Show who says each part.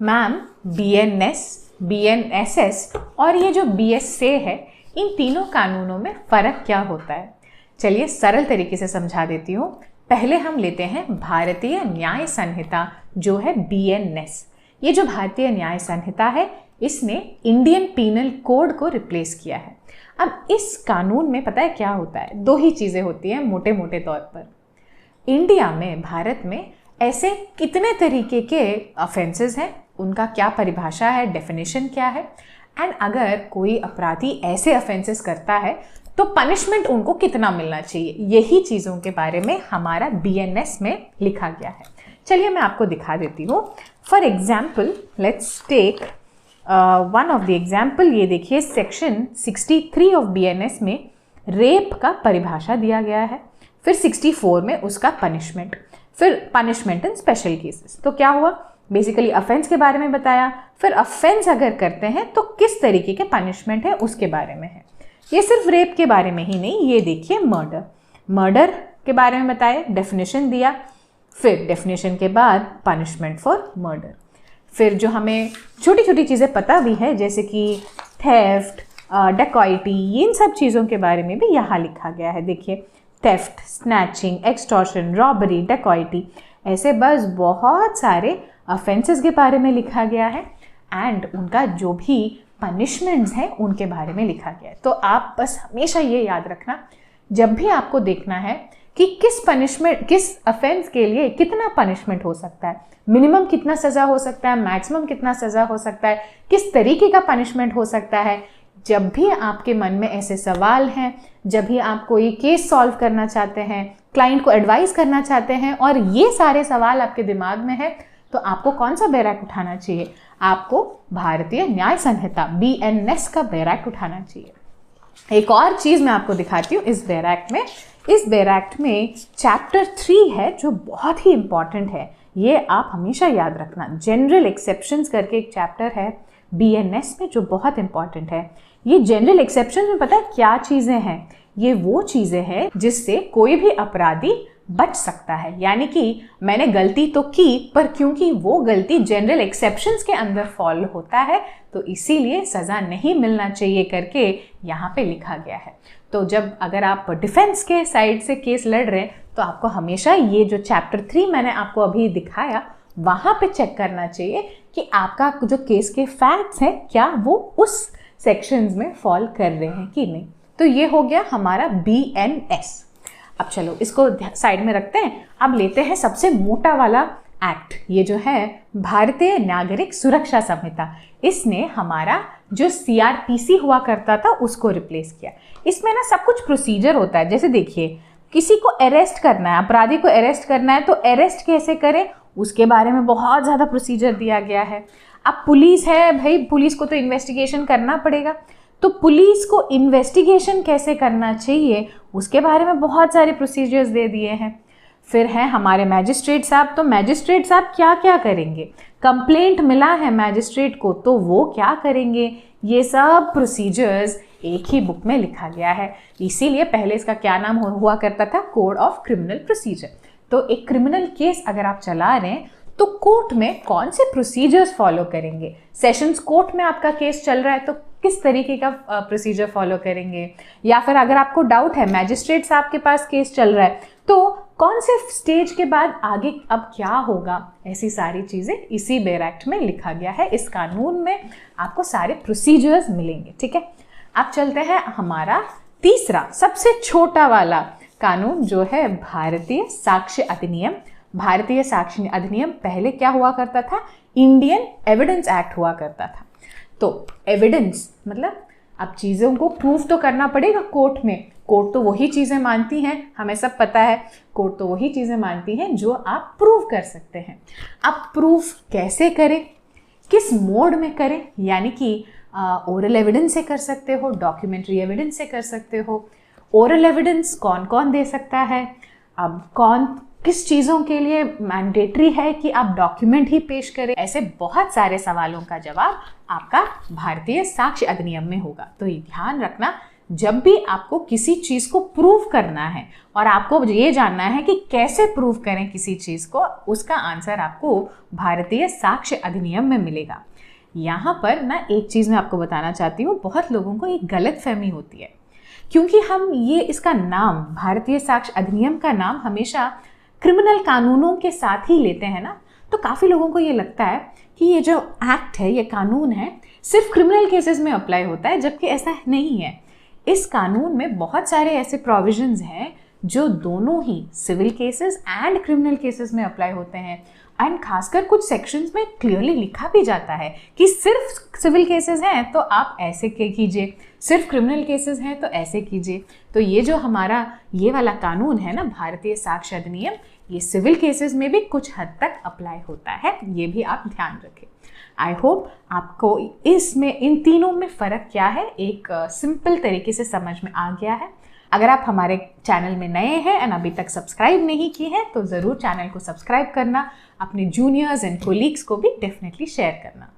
Speaker 1: Ma'am BNS, BNSS और ये जो बीएसए है, इन तीनों कानूनों में फ़र्क क्या होता है? चलिए सरल तरीके से समझा देती हूँ। पहले हम लेते हैं भारतीय न्याय संहिता जो है बीएनएस। ये जो भारतीय न्याय संहिता है इसने इंडियन पीनल कोड को रिप्लेस किया है। अब इस कानून में पता है क्या होता है? दो ही चीज़ें होती हैं मोटे मोटे तौर पर। इंडिया में, भारत में ऐसे कितने तरीके के ऑफेंसेस हैं, उनका क्या परिभाषा है, डेफिनेशन क्या है, एंड अगर कोई अपराधी ऐसे ऑफेंसेस करता है तो पनिशमेंट उनको कितना मिलना चाहिए, यही चीज़ों के बारे में हमारा बीएनएस में लिखा गया है। चलिए मैं आपको दिखा देती हूँ। For example let's take one of the example. ये देखिए सेक्शन 63 ऑफ बीएनएस में रेप का परिभाषा दिया गया है, फिर 64 में उसका पनिशमेंट, फिर पनिशमेंट इन स्पेशल केसेस। तो क्या हुआ? बेसिकली ऑफेंस के बारे में बताया, फिर ऑफेंस अगर करते हैं तो किस तरीके के पनिशमेंट है उसके बारे में है। ये सिर्फ रेप के बारे में ही नहीं, ये देखिए मर्डर के बारे में बताया, डेफिनेशन दिया, फिर डेफिनेशन के बाद पनिशमेंट फॉर मर्डर। फिर जो हमें छोटी छोटी चीज़ें पता भी है जैसे कि थेफ्ट, डकैती, इन सब चीज़ों के बारे में भी यहाँ लिखा गया है। देखिए थेफ्ट, स्नैचिंग, एक्सटॉर्शन, रॉबरी, डकैती, ऐसे बस बहुत सारे ऑफेंसेस के बारे में लिखा गया है एंड उनका जो भी पनिशमेंट्स हैं उनके बारे में लिखा गया है। तो आप बस हमेशा ये याद रखना, जब भी आपको देखना है कि किस पनिशमेंट, किस ऑफेंस के लिए कितना पनिशमेंट हो सकता है, मिनिमम कितना सज़ा हो सकता है, मैक्सिमम कितना सज़ा हो सकता है, किस तरीके का पनिशमेंट हो सकता है। जब भी आपके मन में ऐसे सवाल हैं, जब भी आप कोई केस सॉल्व करना चाहते हैं, क्लाइंट को एडवाइस करना चाहते हैं और ये सारे सवाल आपके दिमाग में है, तो आपको कौन सा बैरक उठाना चाहिए? आपको भारतीय न्याय संहिता बीएनएस का बैरक उठाना चाहिए। एक और चीज़ मैं आपको दिखाती हूँ इस बैरक में। इस बैरक में चैप्टर 3 है जो बहुत ही इंपॉर्टेंट है, ये आप हमेशा याद रखना। जनरल एक्सेप्शंस करके एक चैप्टर है बीएनएस में जो बहुत इंपॉर्टेंट है। ये जनरल एक्सेप्शन में पता है क्या चीज़ें हैं? ये वो चीज़ें हैं जिससे कोई भी अपराधी बच सकता है। यानी कि मैंने गलती तो की, पर क्योंकि वो गलती जनरल एक्सेप्शंस के अंदर फॉल होता है तो इसीलिए सज़ा नहीं मिलना चाहिए करके यहाँ पे लिखा गया है। तो जब अगर आप डिफेंस के साइड से केस लड़ रहे हैं तो आपको हमेशा ये जो चैप्टर 3 मैंने आपको अभी दिखाया वहाँ पे चेक करना चाहिए कि आपका जो केस के फैक्ट्स हैं क्या वो उस सेक्शंस में फॉल कर रहे हैं कि नहीं। तो ये हो गया हमारा बीएनएस। अब चलो इसको साइड में रखते हैं। अब लेते हैं सबसे मोटा वाला एक्ट, ये जो है भारतीय नागरिक सुरक्षा संहिता। इसने हमारा जो सीआरपीसी हुआ करता था उसको रिप्लेस किया। इसमें ना सब कुछ प्रोसीजर होता है। जैसे देखिए किसी को अरेस्ट करना है, अपराधी को अरेस्ट करना है तो अरेस्ट कैसे करें उसके बारे में बहुत ज़्यादा प्रोसीजर दिया गया है। अब पुलिस है भाई, पुलिस को तो इन्वेस्टिगेशन करना पड़ेगा, तो पुलिस को इन्वेस्टिगेशन कैसे करना चाहिए उसके बारे में बहुत सारे प्रोसीजर्स दे दिए हैं। फिर हैं हमारे मैजिस्ट्रेट साहब, तो मैजिस्ट्रेट साहब क्या क्या करेंगे, कंप्लेंट मिला है मैजिस्ट्रेट को तो वो क्या करेंगे, ये सब प्रोसीजर्स एक ही बुक में लिखा गया है। इसीलिए पहले इसका क्या नाम हुआ करता था, कोड ऑफ क्रिमिनल प्रोसीजर। तो एक क्रिमिनल केस अगर आप चला रहे हैं तो कोर्ट में कौन से प्रोसीजर्स फॉलो करेंगे, सेशंस कोर्ट में आपका केस चल रहा है तो किस तरीके का प्रोसीजर फॉलो करेंगे, या फिर अगर आपको डाउट है मैजिस्ट्रेट साहब के पास केस चल रहा है तो कौन से स्टेज के बाद आगे अब क्या होगा, ऐसी सारी चीज़ें इसी बेयर एक्ट में लिखा गया है। इस कानून में आपको सारे प्रोसीजर्स मिलेंगे। ठीक है, अब चलते हैं हमारा तीसरा सबसे छोटा वाला कानून जो है भारतीय साक्ष्य अधिनियम। भारतीय साक्ष्य अधिनियम पहले क्या हुआ करता था, इंडियन एविडेंस एक्ट हुआ करता था। तो एविडेंस मतलब अब चीज़ों को प्रूव तो करना पड़ेगा कोर्ट में, कोर्ट तो वही चीज़ें मानती हैं, हमें सब पता है, कोर्ट तो वही चीज़ें मानती हैं जो आप प्रूव कर सकते हैं। अब प्रूफ कैसे करें, किस मोड में करें, यानी कि ओरल एविडेंस से कर सकते हो, डॉक्यूमेंट्री एविडेंस से कर सकते हो। ओरल एविडेंस कौन कौन दे सकता है, अब कौन किस चीज़ों के लिए मैंडेटरी है कि आप डॉक्यूमेंट ही पेश करें, ऐसे बहुत सारे सवालों का जवाब आपका भारतीय साक्ष्य अधिनियम में होगा। तो ये ध्यान रखना, जब भी आपको किसी चीज़ को प्रूव करना है और आपको ये जानना है कि कैसे प्रूव करें किसी चीज़ को, उसका आंसर आपको भारतीय साक्ष्य अधिनियम में मिलेगा। यहाँ पर ना एक चीज़ मैं आपको बताना चाहती हूँ, बहुत लोगों को एक गलतफहमी होती है, क्योंकि हम ये इसका नाम, भारतीय साक्ष्य अधिनियम का नाम हमेशा क्रिमिनल कानूनों के साथ ही लेते हैं ना, तो काफ़ी लोगों को ये लगता है कि ये जो एक्ट है, ये कानून है, सिर्फ क्रिमिनल केसेस में अप्लाई होता है, जबकि ऐसा नहीं है। इस कानून में बहुत सारे ऐसे प्रोविजंस हैं जो दोनों ही civil cases and criminal cases में अप्लाई होते हैं। एंड खासकर कुछ सेक्शंस में क्लियरली लिखा भी जाता है कि सिर्फ सिविल केसेस हैं तो आप ऐसे कीजिए, सिर्फ क्रिमिनल केसेस हैं तो ऐसे कीजिए। तो ये जो हमारा ये वाला कानून है ना, भारतीय साक्ष्य अधिनियम, ये सिविल केसेस में भी कुछ हद तक अप्लाई होता है, ये भी आप ध्यान रखें। आई होप आपको इसमें इन तीनों में फ़र्क क्या है एक सिंपल तरीके से समझ में आ गया है। अगर आप हमारे चैनल में नए हैं एंड अभी तक सब्सक्राइब नहीं किए हैं तो ज़रूर चैनल को सब्सक्राइब करना, अपने जूनियर्स एंड कोलीग्स को भी डेफिनेटली शेयर करना।